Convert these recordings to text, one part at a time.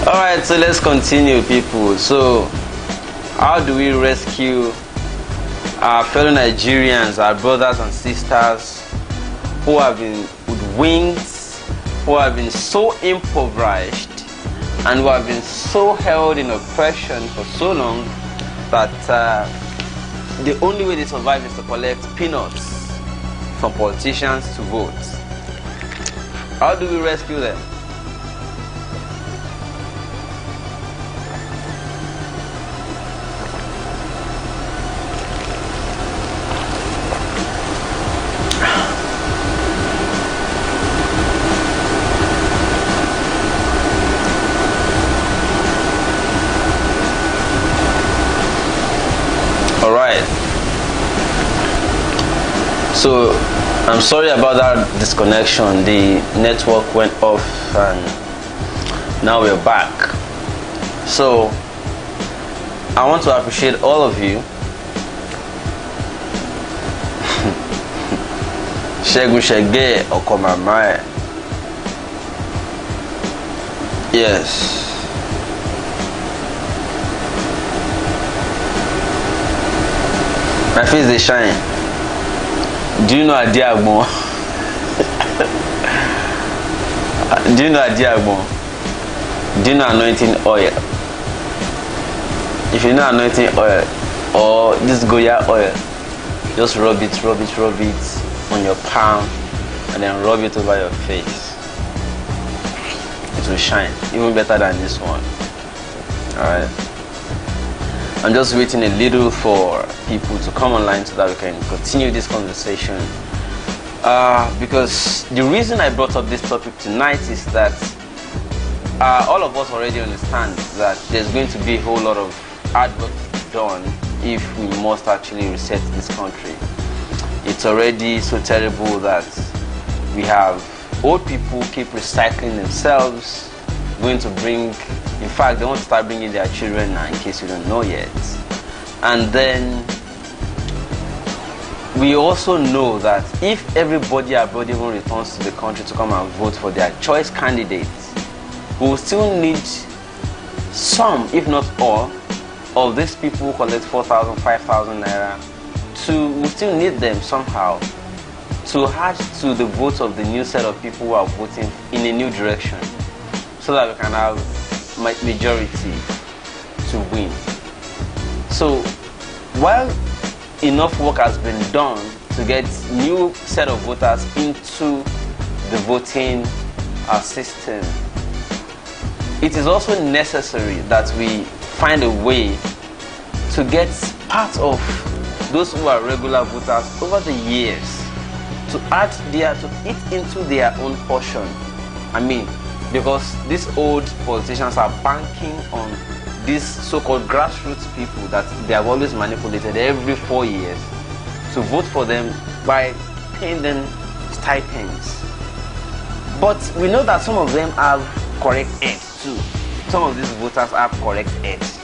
Alright, so let's continue, people. So, how do we rescue our fellow Nigerians, our brothers and sisters who have been hoodwinked, who have been so impoverished, and who have been so held in oppression for so long that the only way they survive is to collect peanuts from politicians to vote? How do we rescue them? Alright. So I'm sorry about that disconnection. The network went off and now we're back. So I want to appreciate all of you. Shegun Shege Okomamae. Yes. My face is shine. Do you know Adiagbon? Do you know Adiagbon? Do you know anointing oil? If you know anointing oil or this Goya oil, just rub it on your palm and then rub it over your face. It will shine even better than this one. Alright. I'm just waiting a little for people to come online so that we can continue this conversation. Because the reason I brought up this topic tonight is that all of us already understand that there's going to be a whole lot of hard work done if we must actually reset this country. It's already so terrible that we have old people keep recycling themselves, going to bring, in fact, they want to start bringing their children now, in case you don't know yet. And then we also know that if everybody abroad even returns to the country to come and vote for their choice candidates, we will still need some, if not all, of these people who collect 4,000, 5,000 naira. We still need them somehow to add to the votes of the new set of people who are voting in a new direction, so that we can have majority to win. So while enough work has been done to get new set of voters into the voting system, it is also necessary that we find a way to get part of those who are regular voters over the years to eat into their own portion. I mean, because these old politicians are banking on these so-called grassroots people that they have always manipulated every 4 years to vote for them by paying them stipends. But we know that some of them have correct heads too. Some of these voters have correct heads.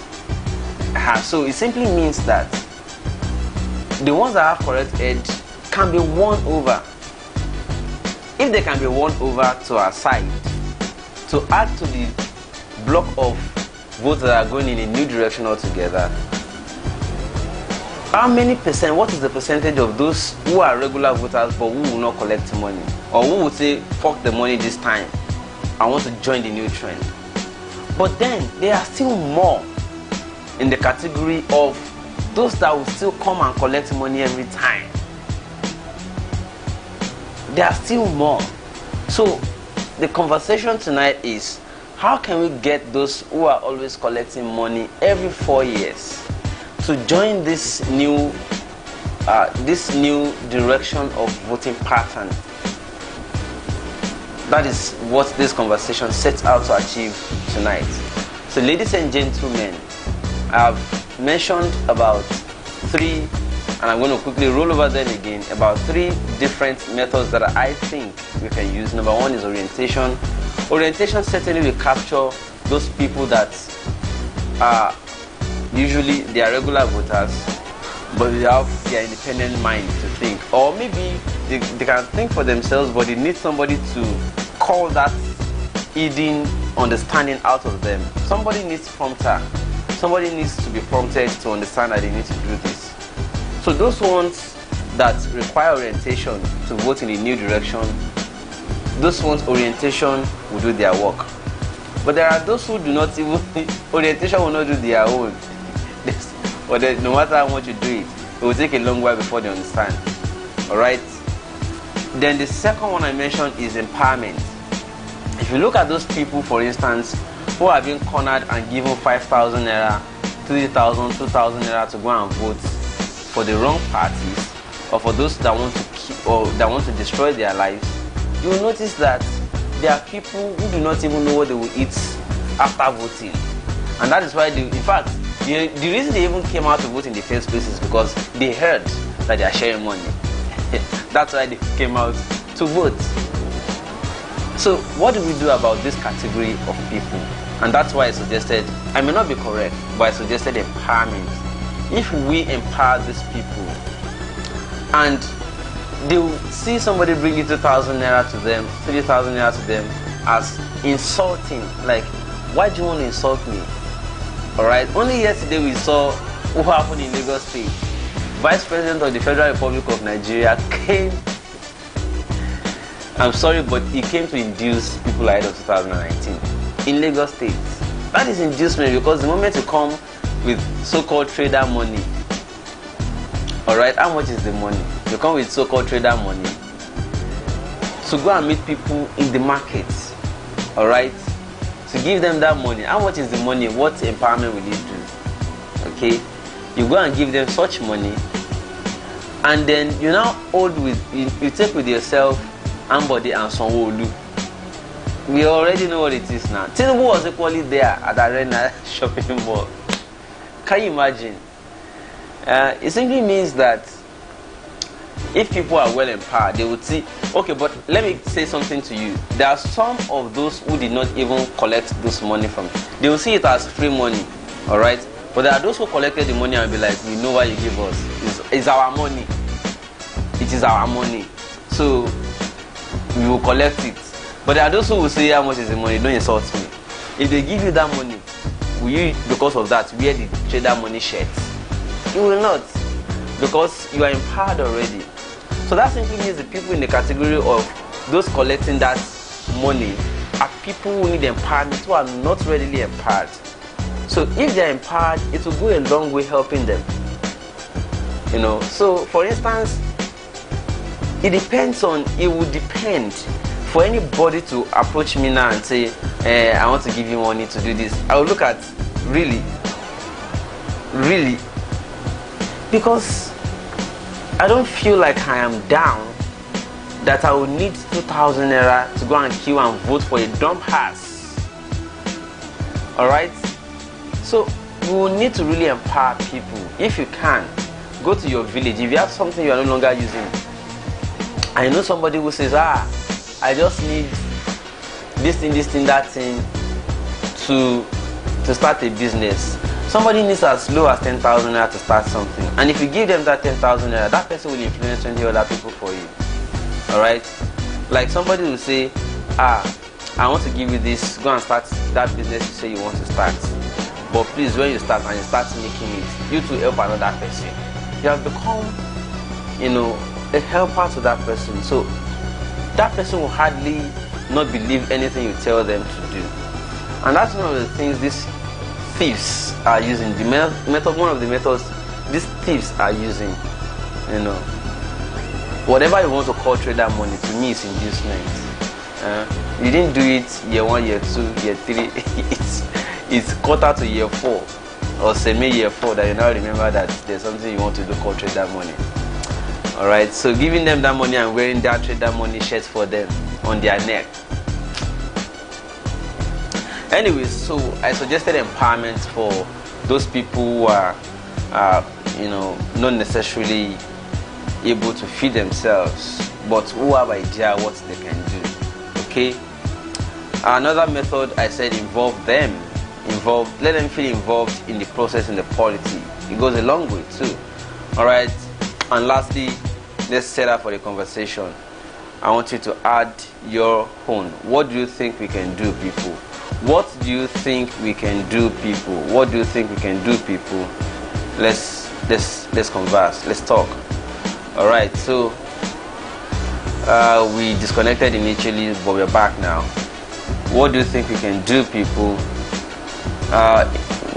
So it simply means that the ones that have correct heads can be won over. If they can be won over to our side, to add to the block of votes that are going in a new direction altogether, how many percent, what is the percentage of those who are regular voters but who will not collect money, or who would say, fuck the money this time, I want to join the new trend? But then there are still more in the category of those that will still come and collect money every time. There are still more. So the conversation tonight is, how can we get those who are always collecting money every 4 years to join this new direction of voting pattern? That is what this conversation sets out to achieve tonight. So ladies and gentlemen, I've mentioned about 3, and I'm going to quickly roll over them again, about 3 different methods that I think we can use. Number 1 is orientation. Orientation certainly will capture those people that are usually they are regular voters, but they have their independent mind to think, or maybe they can think for themselves, but they need somebody to call that hidden understanding out of them. Somebody needs prompter. Somebody needs to be prompted to understand that they need to do this. So those ones that require orientation to vote in a new direction, those ones orientation will do their work. But there are those who do not even orientation will not do their own. But no matter how much you do it, it will take a long while before they understand. Alright? Then the second one I mentioned is empowerment. If you look at those people, for instance, who have been cornered and given 5,000 naira, 3,000, 2,000 naira to go and vote for the wrong parties, or for those that want to keep or that want to destroy their lives, you will notice that there are people who do not even know what they will eat after voting. And that is why in fact the reason they even came out to vote in the first place is because they heard that they are sharing money. That's why they came out to vote. So what do we do about this category of people? And that's why I suggested, I may not be correct, but I suggested empowerment. If we empower these people and they will see somebody bringing 2,000 naira to them, 3,000 naira to them as insulting, like, why do you want to insult me? Alright, only yesterday we saw what happened in Lagos State. Vice President of the Federal Republic of Nigeria came, I'm sorry, but he came to induce people ahead of 2019 in Lagos State. That is inducement, because the moment you come with so-called trader money, alright, how much is the money? You come with so-called trader money to go and meet people in the market, alright, to give them that money. How much is the money? What empowerment will it do? Okay, you go and give them such money, and then you now hold with, you take with yourself Ambody and Sonwo-Olu. We already know what it is now. Tinubu was equally there at the Arena shopping mall. Can you imagine? It simply means that if people are well empowered, they would see, okay, but let me say something to you. There are some of those who did not even collect this money from you. They will see it as free money, alright? But there are those who collected the money and be like, we know why you give us. It's our money. It is our money. So we will collect it. But there are those who will say, how much is the money? Don't insult me. If they give you that money, will you, because of that, wear the trader money shirt? You will not, because you are empowered already. So that simply means the people in the category of those collecting that money are people who need empowerment, who are not readily empowered. So if they are empowered, it will go a long way helping them. You know, so for instance, it would depend for anybody to approach me now and say, I want to give you money to do this. I will look at really, because I don't feel like I am down that I would need 2,000 naira to go and queue and vote for a dumb ass. Alright? So you will need to really empower people. If you can, go to your village. If you have something you are no longer using, I know somebody who says, I just need this thing, that thing to start a business. Somebody needs as low as 10,000 naira to start something. And if you give them that 10,000 naira, that person will influence 20 other people for you. Alright? Like somebody will say, I want to give you this, go and start that business you say you want to start. But please, when you start and you start making it, you to help another person. You have become, a helper to that person. So that person will hardly not believe anything you tell them to do. And that's one of the things these thieves are using. One of the methods these thieves are using. Whatever you want to call trader money, to me is inducement. You didn't do it year 1, year 2, year 3. it's quarter to year 4 or semi year 4 that you now remember that there's something you want to do called trader money. Alright, so giving them that money and wearing that trader money shirts for them on their neck. Anyways, so I suggested empowerment for those people who are, not necessarily able to feed themselves, but who have idea what they can do. Okay. Another method I said let them feel involved in the process, in the polity. It goes a long way too. Alright. And lastly, let's set up for the conversation. I want you to add your own. What do you think we can do, people? What do you think we can do, people? What do you think we can do, people? Let's converse. Let's talk. All right. So we disconnected initially, but we're back now. What do you think we can do, people?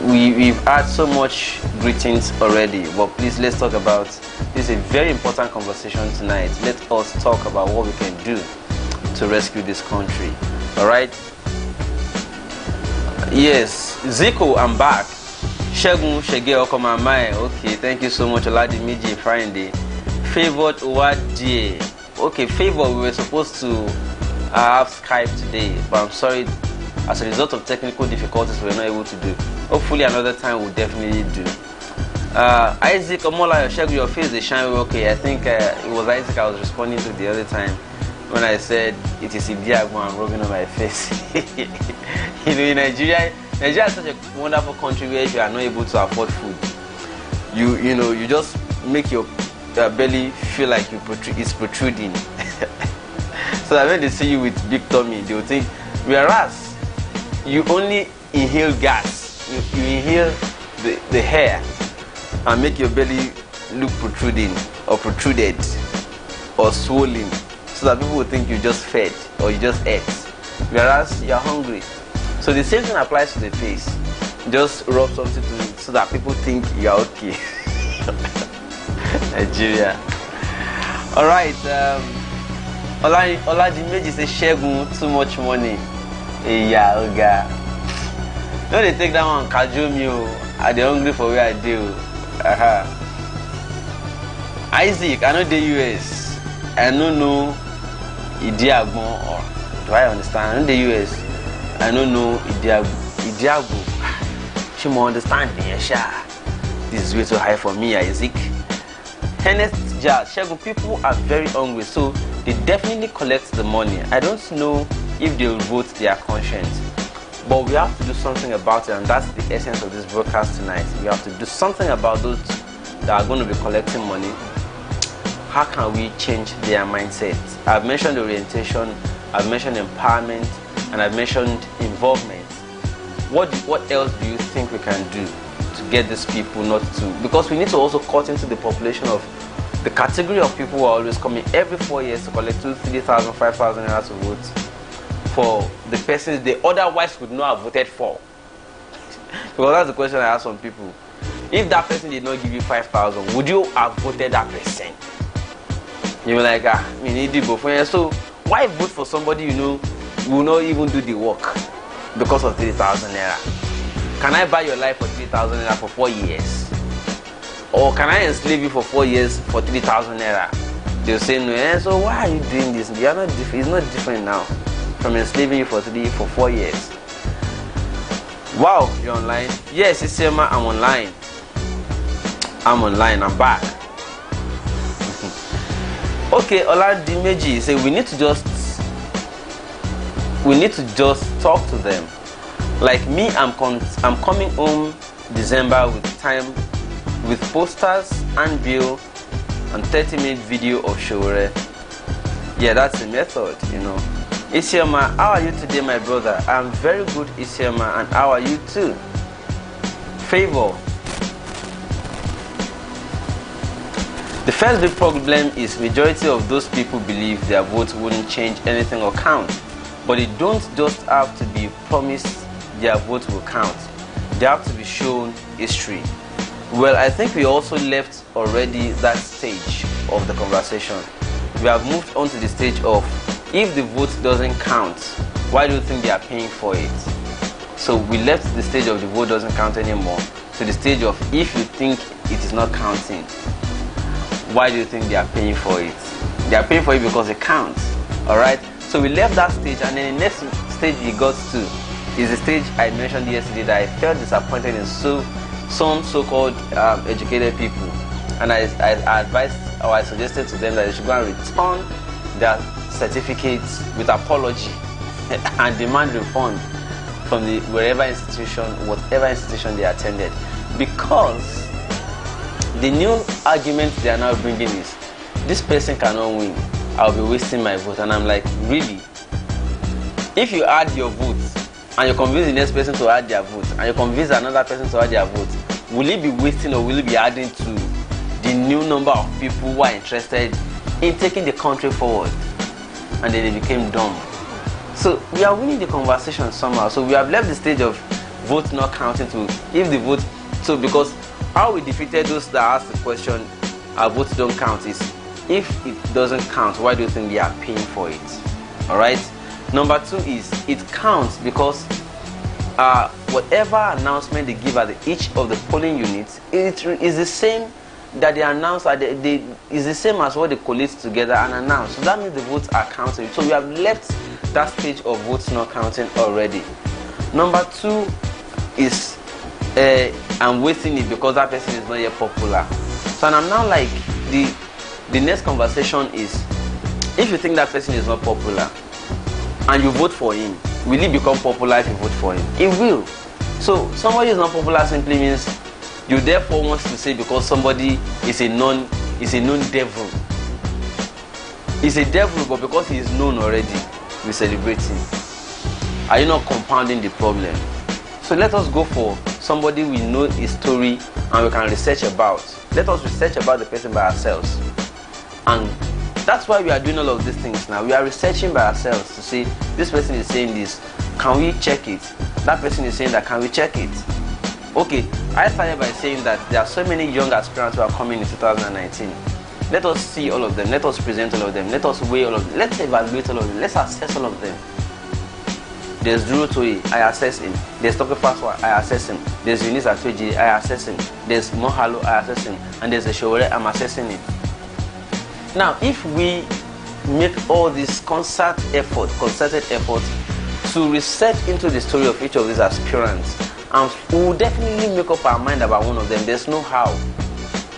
We've had so much greetings already, but please let's talk about this. Is a very important conversation tonight. Let us talk about what we can do to rescue this country. All right. Yes, Zico, I'm back. Shegun Shege Okomamae. Okay, thank you so much. Oladimiji Friday. Favored Owadi. Okay, Favor, we were supposed to have Skype today, but I'm sorry, as a result of technical difficulties, we were not able to do. Hopefully another time we'll definitely do. Isaac Omola, your face is shining. Okay, I think it was Isaac I was responding to the other time when I said it is Ibiago I'm rubbing on my face. You know, in Nigeria is such a wonderful country where if you are not able to afford food, you know, you just make your belly feel like it's protruding. So that when they see you with big tummy, they will think, whereas you only inhale gas, you inhale the hair and make your belly look protruding or protruded or swollen, so that people will think you just fed or you just ate, whereas you're hungry. So the same thing applies to the face. Just rub something to it so that people think you're okay. Nigeria. All right. Oladimeji says Shegun too much money. Yeah, oga. No, they take that one. Kajumio. Are they hungry for where I do? Isaac, I know the US. I don't know Idiagbon, or do I understand? I know the US. I don't know Idiago. She more understand me, Sha. This is way too high for me, Isaac. Ernest Jazz, Shegun, people are very hungry, so they definitely collect the money. I don't know if they will vote their conscience, but we have to do something about it, and that's the essence of this broadcast tonight. We have to do something about those that are going to be collecting money. How can we change their mindset? I've mentioned orientation, I've mentioned empowerment, and I've mentioned involvement. What else do you think we can do to get these people not to? Because we need to also cut into the population of the category of people who are always coming every 4 years to collect 2,000, 3,000, 5,000 naira to vote for the persons they otherwise would not have voted for. Because that's the question I ask some people. If that person did not give you 5,000, would you have voted that person? You're like, we need to go for it. So why vote for somebody you know will not even do the work because of 3,000 naira? Can I buy your life for 3,000 naira for 4 years? Or can I enslave you for 4 years for 3,000 naira? They'll say no. So why are you doing this? They are not different. It's not different now from enslaving you for 4 years. Wow, you're online? Yes, it's Selma. I'm online. I'm back. Okay, Oladimeji say we need to just talk to them. Like me, I'm coming home December with posters, handbill, and 30-minute video of Shore. Yeah, that's the method, you know. Isioma, how are you today, my brother? I'm very good, Isioma, and how are you too? Favor. The first big problem is majority of those people believe their vote wouldn't change anything or count. But they don't just have to be promised their vote will count. They have to be shown history. Well, I think we also left already that stage of the conversation. We have moved on to the stage of, if the vote doesn't count, why do you think they are paying for it? So we left the stage of the vote doesn't count anymore to the stage of, if you think it is not counting, why do you think they are paying for it? They are paying for it because it counts. Alright? So we left that stage, and then the next stage we got to is the stage I mentioned yesterday that I felt disappointed in some so-called educated people, and I advised, or I suggested to them that they should go and return their certificates with apology and demand refund from whatever institution they attended, because the new argument they are now bringing is this person cannot win, I'll be wasting my vote. And I'm like, really? If you add your votes and you convince the next person to add their vote and you convince another person to add their vote, will it be wasting or will it be adding to the new number of people who are interested in taking the country forward? And then they became dumb. So we are winning the conversation somehow. So we have left the stage of vote not counting to if the vote. So because how we defeated those that asked the question, our votes don't count, is if it doesn't count, why do you think they are paying for it? All right. Number 2 is it counts because whatever announcement they give at each of the polling units, it is the same that they announce is the same as what they collate together and announce. So that means the votes are counted. So we have left that stage of votes not counting already. Number 2 is I'm wasting it because that person is not yet popular. So and I'm now like the next conversation is, if you think that person is not popular and you vote for him, will he become popular if you vote for him? It will. So somebody is not popular simply means you therefore want to say because somebody is a known devil. He's a devil, but because he is known already, we celebrate him. Are you not compounding the problem? So let us go for somebody we know his story and we can research about. Let us research about the person by ourselves. And that's why we are doing all of these things now. We are researching by ourselves to see this person is saying this. Can we check it? That person is saying that. Can we check it? Okay, I started by saying that there are so many young aspirants who are coming in 2019. Let us see all of them. Let us present all of them. Let us weigh all of them. Let's evaluate all of them. Let's assess all of them. There's Oluwasegun, I assess him. There's Tope Faswa, I assess him. There's Eunice Atueji, I assess him. There's Mohalo, I assess him. And there's Showore, I'm assessing him. Now, if we make all this concerted effort to research into the story of each of these aspirants, and we will definitely make up our mind about one of them. There's no how.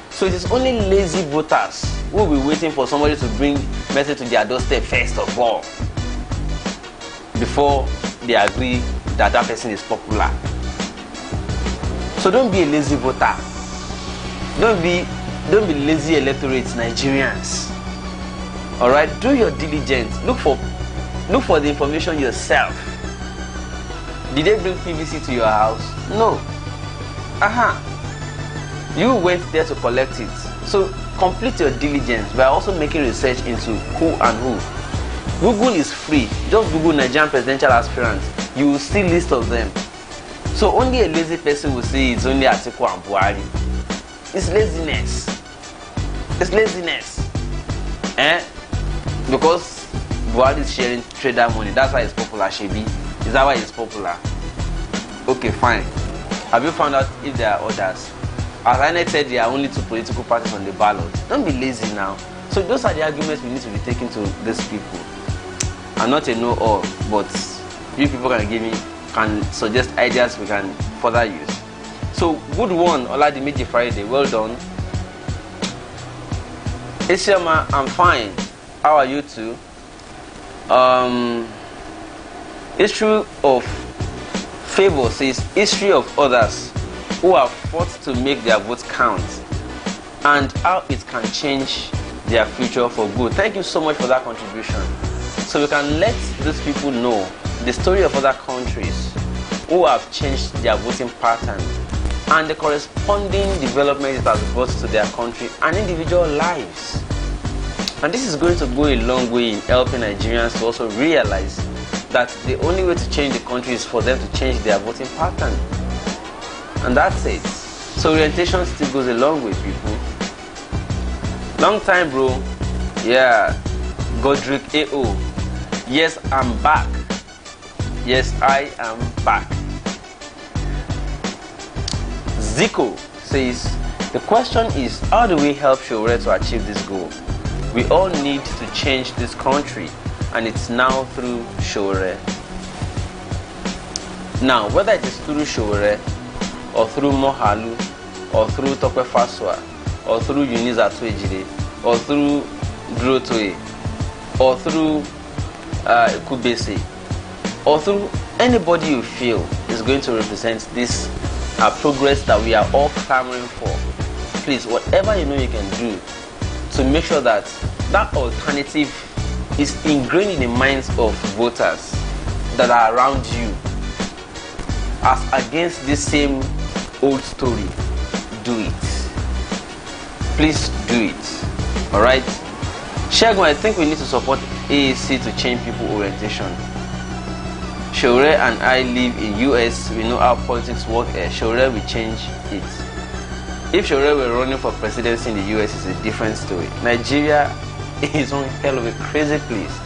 So it is only lazy voters who will be waiting for somebody to bring message to their doorstep first of all, before they agree that that person is popular. So don't be a lazy voter. Don't be lazy electorates, Nigerians. All right, do your diligence. Look for the information yourself. Did they bring PVC to your house? No. You went there to collect it. So complete your diligence by also making research into who and who. Google is free. Just Google Nigerian presidential aspirants. You will see list of them. So only a lazy person will say it's only Atiku and Buhari. It's laziness. It's laziness. Because Buhari is sharing trader money. That's why it's popular, Shebi. Is that why it's popular? Okay, fine. Have you found out if there are others? As I said, there are only 2 political parties on the ballot. Don't be lazy now. So those are the arguments we need to be taking to these people. I'm not a know-all, but you people can suggest ideas we can further use. So good one, Oladimiji Friday. Well done. Isioma, I'm fine. How are you too? History of favor says history of others who have fought to make their votes count and how it can change their future for good. Thank you so much for that contribution. So we can let these people know the story of other countries who have changed their voting pattern and the corresponding development it has brought to their country and individual lives. And this is going to go a long way in helping Nigerians to also realize that the only way to change the country is for them to change their voting pattern. And that's it. So orientation still goes a long way, people. Long time, bro. Yeah. Godric AO. Yes, I'm back. Yes, I am back. Zico says, the question is, how do we help Showore to achieve this goal? We all need to change this country, and it's now through Showore. Now, whether it is through Showore, or through Mohalu, or through Tope Faswa, or through Eunice Atueji, or through Drotoye, or through Kubese, or through anybody you feel is going to represent this progress that we are all clamoring for. Please, whatever you know you can do to make sure that that alternative is ingrained in the minds of voters that are around you, as against this same old story. Do it. Please do it. Alright? Shegun, I think we need to support AAC to change people orientation. Shore and I live in US. We know how politics work. Shore will change it. If Shore were running for presidency in the US, it's a different story. Nigeria is one hell of a crazy place.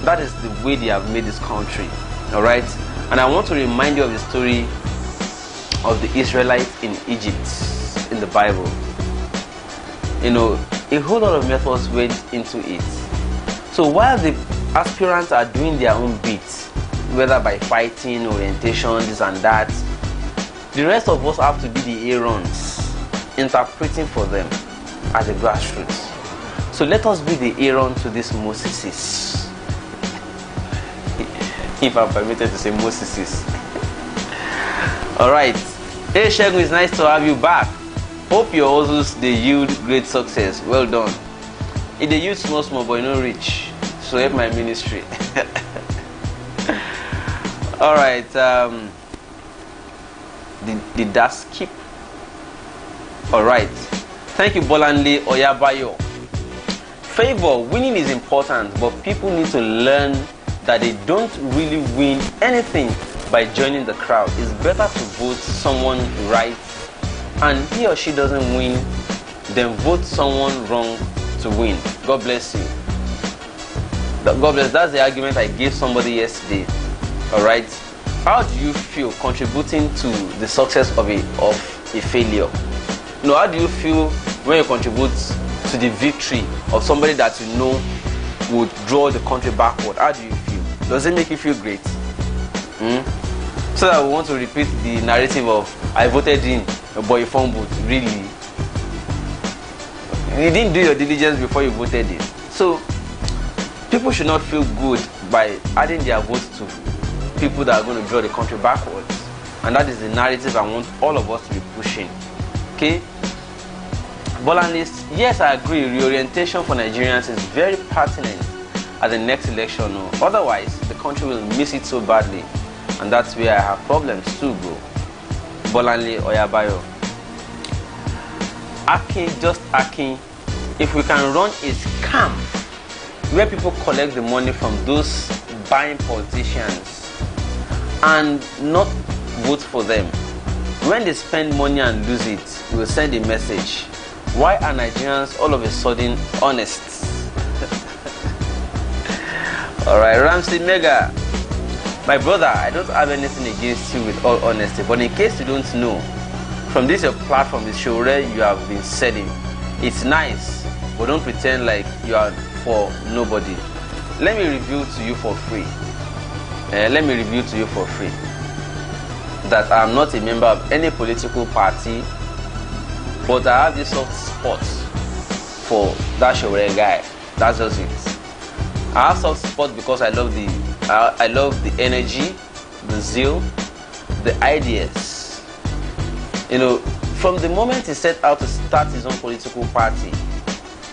That is the way they have made this country. Alright? And I want to remind you of the story of the Israelites in Egypt in the Bible. You know, a whole lot of methods went into it. So while the aspirants are doing their own bits, whether by fighting, orientation, this and that, the rest of us have to be the Aarons, interpreting for them as a grassroots. So let us be the Aaron to these Moseses. If I'm permitted to say Moseses. Alright. Hey Shegun, it's nice to have you back. Hope your hustles they yield great success. Well done. If they yield small, but you know rich. So help my ministry. Alright. Did that skip? Alright. Thank you, Bolanle Oyabayo. Favor, winning is important, but people need to learn that they don't really win anything by joining the crowd. It's better to vote someone right, and he or she doesn't win, then vote someone wrong to win. God bless you. God bless. That's the argument I gave somebody yesterday. Alright? How do you feel contributing to the success of a failure? You know, how do you feel when you contribute to the victory of somebody that you know would draw the country backward? How do you feel? Does it make you feel great? So that we want to repeat the narrative of I voted in, but you fumbled. Really? You didn't do your diligence before you voted in. So people should not feel good by adding their votes to people that are going to draw the country backwards. And that is the narrative I want all of us to be pushing. Okay? Bolanlist, yes, I agree. Reorientation for Nigerians is very pertinent at the next election. No? Otherwise, the country will miss it so badly. And that's where I have problems too, bro. Bolanle Oyabayo. Just Akin. If we can run a scam where people collect the money from those buying politicians and not vote for them, when they spend money and lose it, we will send a message. Why are Nigerians all of a sudden honest? Alright, Ramsey Mega. My brother, I don't have anything against you with all honesty, but in case you don't know, from this your platform, this show where you have been selling, it's nice, but don't pretend like you are for nobody. Let me reveal to you for free. That I'm not a member of any political party, but I have this soft spot for that Shore guy. That's just it. I have soft spot because I love the energy, the zeal, the ideas. You know, from the moment he set out to start his own political party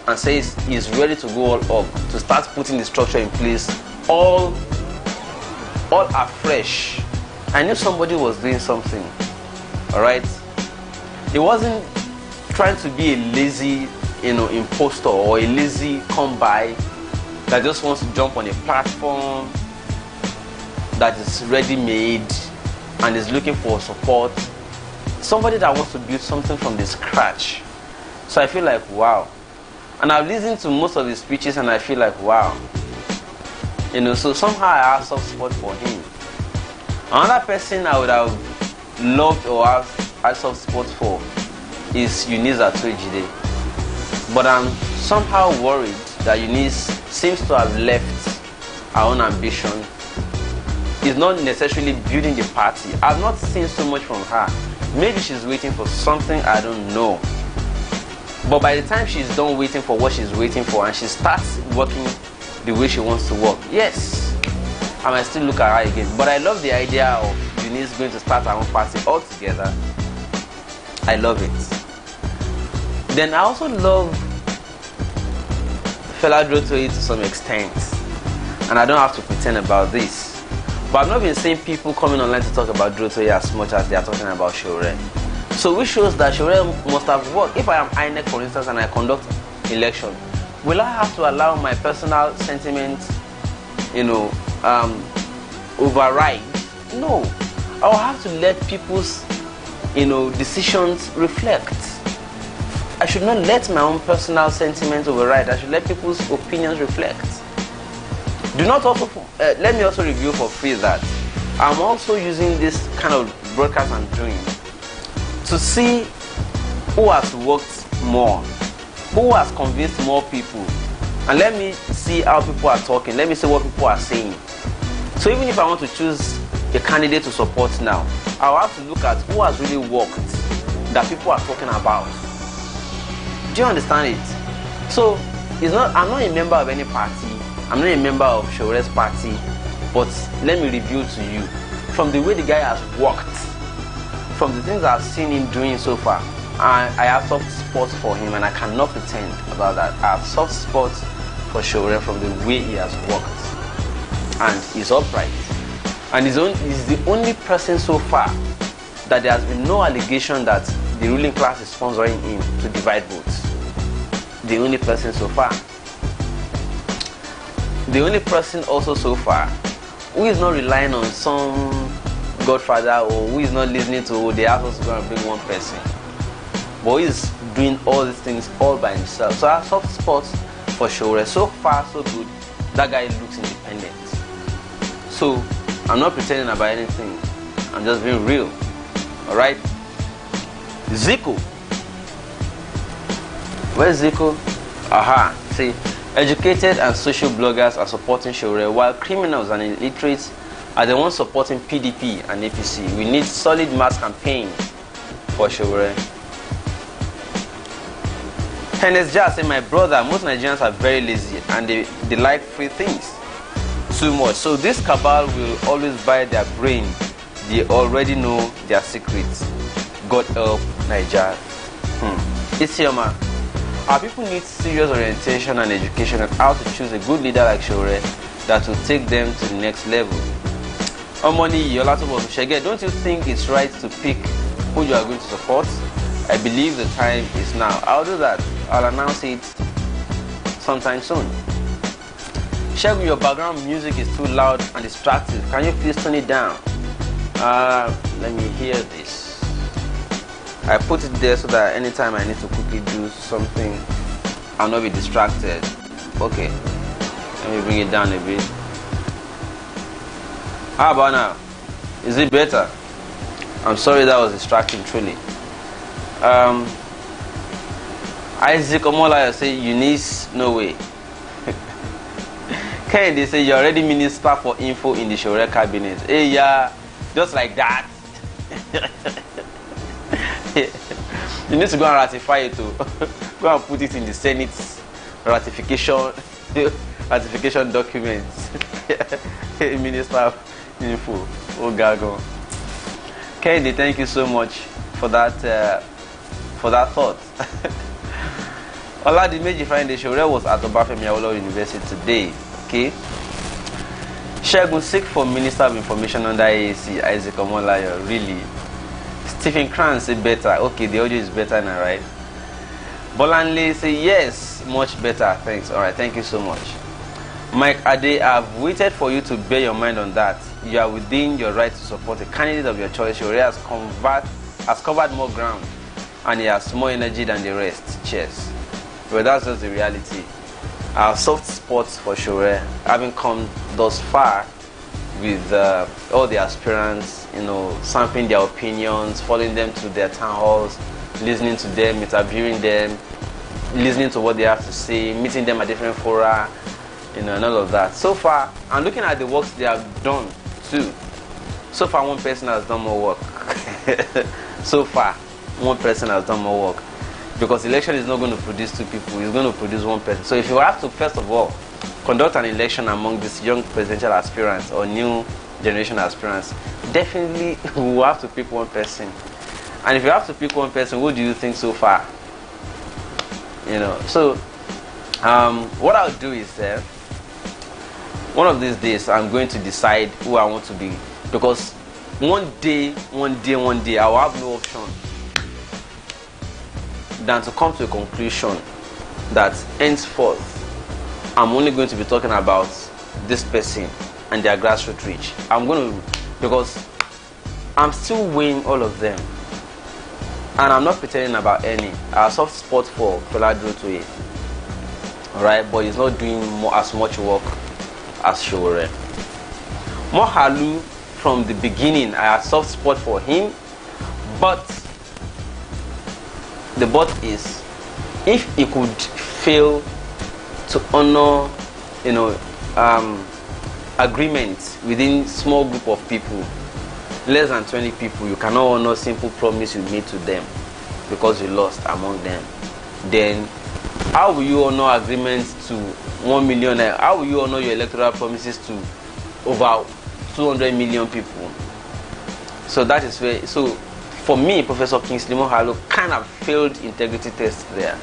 and says he's ready to go all up, to start putting the structure in place, all afresh, I knew somebody was doing something. Alright? He wasn't trying to be a lazy, imposter or a lazy come-by that just wants to jump on a platform that is ready-made and is looking for support. Somebody that wants to build something from the scratch. So I feel like, wow. And I've listened to most of his speeches and I feel like, wow. So somehow I have soft spot for him. Another person I would have loved or have a soft spot for is Eunice Atuejide. But I'm somehow worried that Eunice seems to have left her own ambition. Is not necessarily building the party. I've not seen so much from her. Maybe she's waiting for something, I don't know. But by the time she's done waiting for what she's waiting for and she starts working the way she wants to work, yes, I might still look at her again. But I love the idea of Eunice going to start her own party altogether. I love it. Then I also love Fela Drotoye to some extent, and I don't have to pretend about this. But I've not been seeing people coming online to talk about Drotoye as much as they are talking about Sowore. So which shows that Sowore must have worked. If I am INEC, for instance, and I conduct election, will I have to allow my personal sentiments, override? No. I will have to let people's, decisions reflect. I should not let my own personal sentiments override. I should let people's opinions reflect. Do not also, let me also review for free that I'm also using this kind of broadcast I'm doing to see who has worked more, who has convinced more people, and let me see how people are talking. Let me see what people are saying. So even if I want to choose a candidate to support now, I'll have to look at who has really worked that people are talking about. Do you understand it? So I'm not a member of any party. I'm not a member of Sowore's party. But let me review to you from the way the guy has worked, from the things I've seen him doing so far. I have soft spots for him, and I cannot pretend about that. I have soft spots for Sowore from the way he has worked, and he's upright. And he's the only person so far that there has been no allegation that the ruling class is sponsoring him to divide votes. The only person so far. The only person also so far who is not relying on some godfather, or who is not listening to the house is going to bring one person, but he is doing all these things all by himself. So I have soft spots for Sowore. So far so good. That guy looks independent. So I'm not pretending about anything. I'm just being real. Alright? Zico. Where's Zico? Aha. See, educated and social bloggers are supporting Sowore, while criminals and illiterates are the ones supporting PDP and APC. We need solid mass campaign for Sowore. Hennes Jar said, my brother, most Nigerians are very lazy and they like free things too much. So this cabal will always buy their brain. They already know their secrets. God help Nigeria. Isioma, our people need serious orientation and education on how to choose a good leader like Sowore that will take them to the next level. Omoni Yolatobo Shege, don't you think it's right to pick who you are going to support? I believe the time is now. I'll do that. I'll announce it sometime soon. Shegu, your background music is too loud and distracting. Can you please turn it down? Let me hear this. I put it there so that anytime I need to quickly do something, I'll not be distracted. Okay. Let me bring it down a bit. How about now? Is it better? I'm sorry that was distracting, truly. Isaac Omolaya say Eunice, no way. Kennedy say you're already minister for info in the Sowore cabinet. Hey, yeah, just like that. You need to go and ratify it too. Go and put it in the Senate's ratification documents. Minister of Info. Oh, Gago. Kennedy, thank you so much for that thought. Oladimeji Friday Sowore was at Obafemi Awolowo University today. Okay. Shegun seek for Minister of Information under AAC, Isaac Omolayo. Really? Stephen Kranz say better. Okay, the audio is better now, right? Bolanle say yes, much better. Thanks. Alright, thank you so much. Mike Ade, I've waited for you to bear your mind on that. You are within your right to support a candidate of your choice. Sowore has covered more ground and he has more energy than the rest. Cheers. But that's just the reality. Our soft spots for Sowore, having come thus far with all the aspirants, sampling their opinions, following them to their town halls, listening to them, interviewing them, listening to what they have to say, meeting them at different fora, and all of that. So far, and looking at the works they have done too. So far, one person has done more work. So far, one person has done more work. Because election is not going to produce two people, it's going to produce one person. So if you have to, first of all, conduct an election among these young presidential aspirants or new generation aspirants, definitely we will have to pick one person. And if you have to pick one person, who do you think so far? So What I'll do is one of these days I'm going to decide who I want to be, because one day I will have no option than to come to a conclusion that henceforth I'm only going to be talking about this person and their grassroots reach. I'm going to, because I'm still weighing all of them, and I'm not pretending about any. I have soft spot for Olawoye, alright, but he's not doing as much work as Showore. Mohalu, from the beginning, I had soft spot for him, but the but is, if he could fail to honor, agreement within small group of people, less than 20 people, you cannot honor simple promise you made to them because you lost among them. Then how will you honor agreements to 1 million? How will you honor your electoral promises to over 200 million people? So that is where, so for me, Professor Kingsley Mohalo kind of failed integrity test there.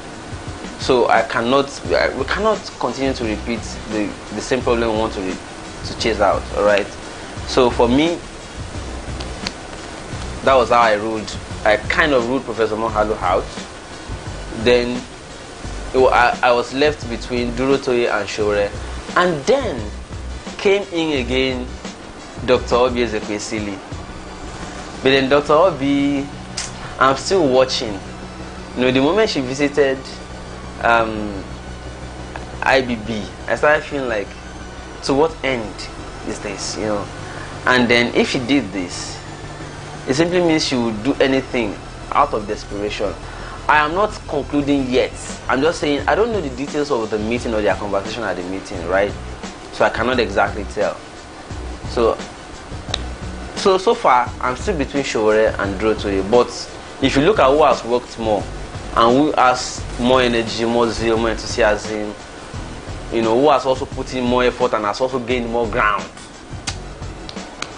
So we cannot continue to repeat the same problem we want to chase out. All right. So for me, that was how I ruled. I kind of ruled Professor Mohalo out. Then I was left between Durotoye and Showore, and then came in again Dr. Obi Ezekwesili. But then Dr. Obi, I'm still watching. The moment she visited IBB, I started feeling like, to what end is this, And then if she did this, it simply means she would do anything out of desperation. I am not concluding yet. I'm just saying I don't know the details of the meeting or their conversation at the meeting, right? So I cannot exactly tell. So far I'm still between Showore and Durotoye. But if you look at who has worked more and who has more energy, more zeal, more enthusiasm, who has also put in more effort and has also gained more ground,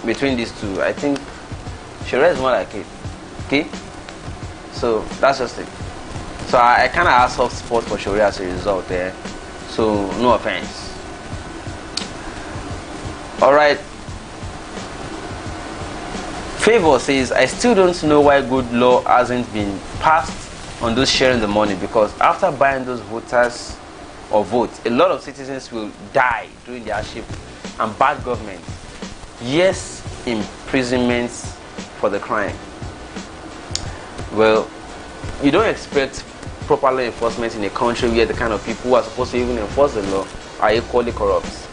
between these two, I think Showore is more like it. Okay? So that's just it. So I kind of have soft spot for Showore as a result there. So no offense. Alright. Favor says, I still don't know why good law hasn't been passed on those sharing the money, because after buying those voters or votes, a lot of citizens will die during their hardship and bad government. Yes, imprisonment for the crime. Well, you don't expect proper law enforcement in a country where the kind of people who are supposed to even enforce the law are equally corrupt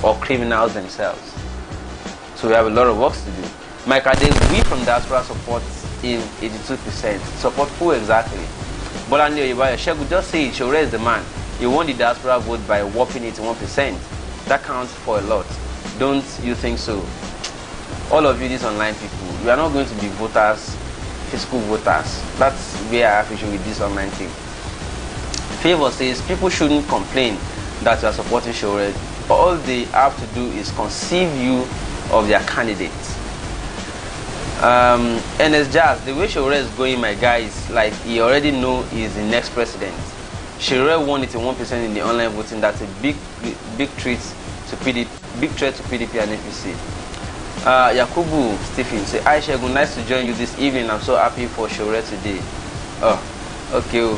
or criminals themselves. So we have a lot of work to do. Mike Ade, we from diaspora support in 82%. Support who exactly? Bolande Oyebaya, Shegu, just say it, Showore is the man. He won the diaspora vote by whopping 81%. That counts for a lot. Don't you think so? All of you, these online people, you are not going to be voters, physical voters. That's where I have issue with this online thing. Favor says people shouldn't complain that you are supporting Showore. All they have to do is conceive you of their candidates. NS Jazz, the way Showore is going, my guy, is like he already know he is the next president. Showore won 81% in the online voting. That's a big threat to PDP and APC. Yakubu Stephen say, "Hi Shegun, nice to join you this evening. I'm so happy for Showore today." Oh, okay.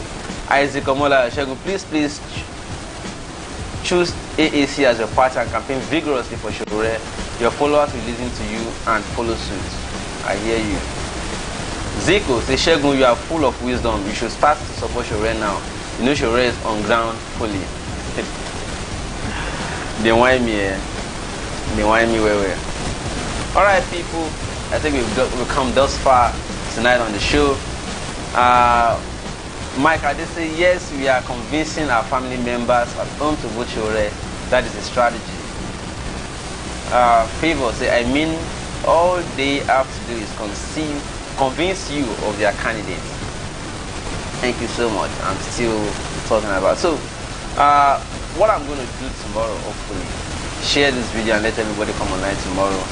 Isaac Omola, Shegun, please choose AAC as your party and campaign vigorously for Showore. Your followers will listen to you and follow suit. I hear you. Zico say, Shegun, you are full of wisdom. You should start to support Showore now. Showore is on ground fully. They whine me, where. Alright people, I think we've come thus far tonight on the show. Mike, I did say yes, we are convincing our family members at home to vote Showore. That is a strategy. Favor say, I mean, all they have to do is convince you of their candidate. Thank you so much. I'm still talking about. So, what I'm going to do tomorrow, hopefully, share this video and let everybody come online tomorrow.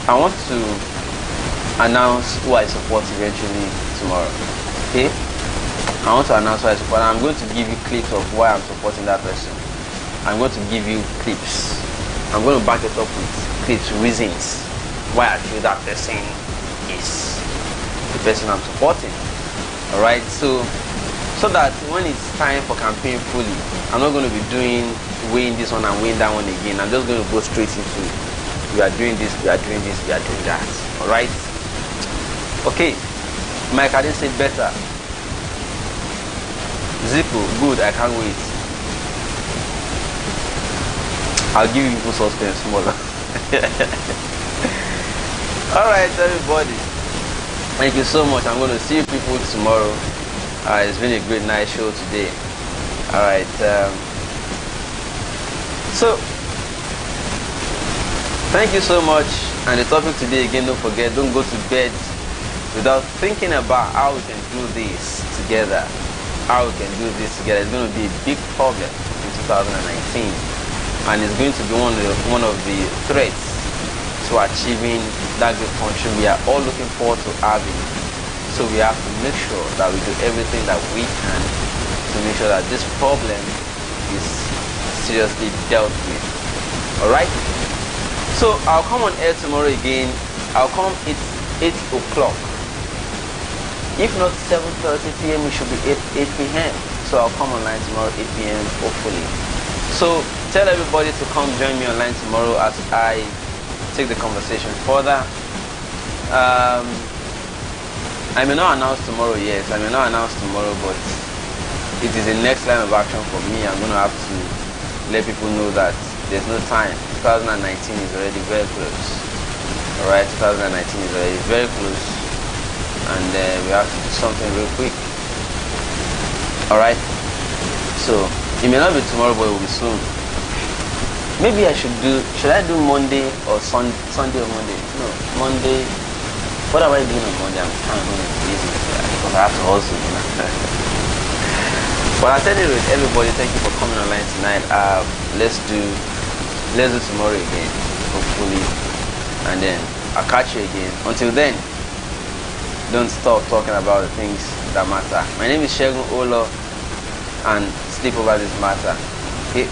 I want to announce who I support eventually tomorrow. Okay? I want to announce why I support. I'm going to give you clips of why I'm supporting that person. I'm going to give you clips. I'm going to back it up with clips, reasons why I feel that person is the person I'm supporting. Alright, so that when it's time for campaign fully, I'm not going to be weighing this one and weighing that one again. I'm just going to go straight into we are doing this, we are doing this, we are doing that. Alright? Okay. Mike, I didn't say better. Zippo, good, I can't wait. I'll give you people suspense smaller. Alright, everybody. Thank you so much. I'm going to see you people tomorrow. It's been a great night show today. Alright. So, thank you so much. And the topic today, again, don't forget, don't go to bed without thinking about how we can do this together. How we can do this together. It's going to be a big problem in 2019. And it's going to be one of the threats to achieving that good country we are all looking forward to having. So we have to make sure that we do everything that we can to make sure that this problem is seriously dealt with. Alright? So I'll come on air tomorrow again. I'll come at 8 o'clock. If not 7:30 p.m, it should be 8 p.m. So I'll come online tomorrow 8 p.m. hopefully. So tell everybody to come join me online tomorrow as I take the conversation further. I may not announce tomorrow, yes, I may not announce tomorrow, but it is the next line of action for me. I'm going to have to let people know that there's no time. 2019 is already very close. Alright, 2019 is already very close, and we have to do something real quick. Alright, so it may not be tomorrow, but it will be soon. Maybe should I do Monday or Sunday or Monday? No, Monday. What am I doing on Monday? I'm kind of going to be busy because I have to hustle. But I tell you, everybody, thank you for coming online tonight. Let's do tomorrow again, hopefully, and then I'll catch you again. Until then, don't stop talking about the things that matter. My name is Shegun Olo, and sleep over this matter. Okay.